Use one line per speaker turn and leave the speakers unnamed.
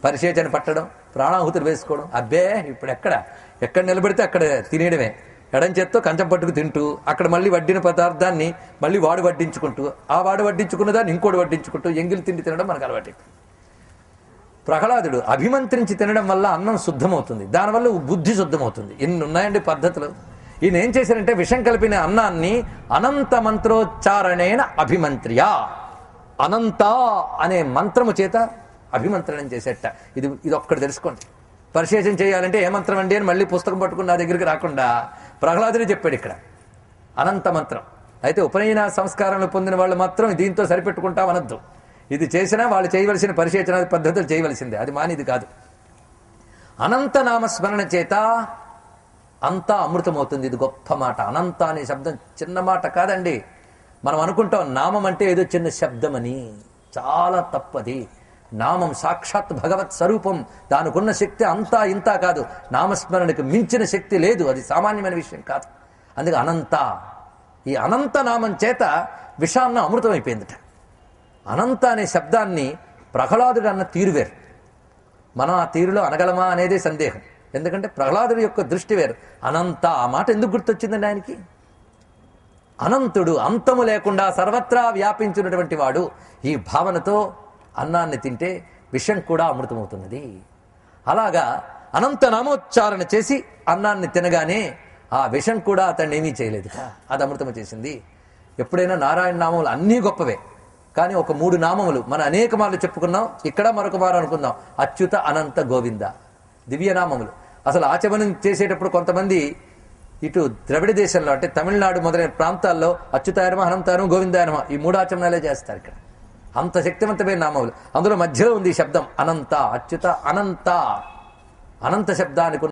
పరిశేచన పట్టడం, ప్రాణాహుతులు వేసుకోవడం. అబ్బే ఇప్పుడు ఎక్కడ నిలబెడితే అక్కడ తినేయడమే. ఎడం చేత్తో కంచం పట్టుకు తింటూ, అక్కడ మళ్ళీ వడ్డిన పదార్థాన్ని మళ్ళీ వాడు వడ్డించుకుంటూ, ఆ వాడు వడ్డించుకున్న దాన్ని ఇంకోటి వడ్డించుకుంటూ ఎంగిలి తిండి తినడం మనకు అలవాటు. ప్రహ్లాదుడు అభిమంత్రించి తినడం వల్ల అన్నం శుద్ధమవుతుంది, దానివల్ల బుద్ధి శుద్ధమవుతుంది. ఎన్ని ఉన్నాయండి పద్ధతులు. ఈయన ఏం చేశారంటే విషం కలిపిన అన్నాన్ని అనంత మంత్రోచ్చారణేన అభిమంత్ర్య, అనంత అనే మంత్రము చేత అభిమంత్రణం చేసేట. ఇది ఒక్కటి తెలుసుకోండి. పరిశేషం చేయాలంటే ఏ మంత్రం అండి అని మళ్ళీ పుస్తకం పట్టుకుని నా దగ్గరికి రాకుండా ప్రహ్లాదుడే చెప్పాడు ఇక్కడ అనంత మంత్రం. అయితే ఉపనయన సంస్కారంలో పొందిన వాళ్ళు మాత్రం దీంతో సరిపెట్టుకుంటాం అనొద్దు. ఇది చేసినా వాళ్ళు చేయవలసిన పరిశేచన పద్ధతులు చేయవలసిందే, అది మానిది కాదు. అనంత నామస్మరణ చేత అంతా అమృతమవుతుంది. ఇది గొప్ప మాట. అనంత అనే శబ్దం చిన్న మాట కాదండి. మనం అనుకుంటాం నామం అంటే ఏదో చిన్న శబ్దం అని, చాలా తప్పది. నామం సాక్షాత్ భగవత్ స్వరూపం, దానికున్న శక్తి అంతా ఇంతా కాదు. నామస్మరణకు మించిన శక్తి లేదు, అది సామాన్యమైన విషయం కాదు. అందుకే అనంత, ఈ అనంత నామం చేత విషాన్న అమృతం అయిపోయిందట. అనంత అనే శబ్దాన్ని ప్రహ్లాదుడు అన్న తీరు వేరు, మనం ఆ తీరులో అనగలమా అనేదే సందేహం. ఎందుకంటే ప్రహ్లాదుడి యొక్క దృష్టి వేరు. అనంత ఆ మాట ఎందుకు గుర్తొచ్చిందండి ఆయనకి? అనంతుడు, అంతము లేకుండా సర్వత్రా వ్యాపించినటువంటి వాడు. ఈ భావనతో అన్నాన్ని తింటే విషం కూడా అమృతమవుతున్నది. అలాగా అనంత నామోచ్చారణ చేసి అన్నాన్ని తినగానే ఆ విషం కూడా అతన్ని ఏమీ చేయలేదు, అది అమృతము చేసింది. ఎప్పుడైనా నారాయణ నామములు అన్నీ గొప్పవే, కానీ ఒక 3 నామములు మనం అనేక మార్లు చెప్పుకున్నాం, ఇక్కడ మరొక మారు అనుకుందాం. అచ్యుత, అనంత, గోవింద దివ్యనామములు. అసలు ఆచమనం చేసేటప్పుడు కొంతమంది ఇటు ద్రవిడ దేశంలో అంటే తమిళనాడు మొదలైన ప్రాంతాల్లో అచ్యుతాయనమ, అనంతాయనమ, గోవిందాయనమ ఈ 3 ఆచమనాలే చేస్తారు. ఇక్కడ అంత శక్తివంతమైన నామములు. అందులో మధ్యలో ఉంది ఈ శబ్దం అనంత. అచ్యుత అనంత, అనంత శబ్దానికి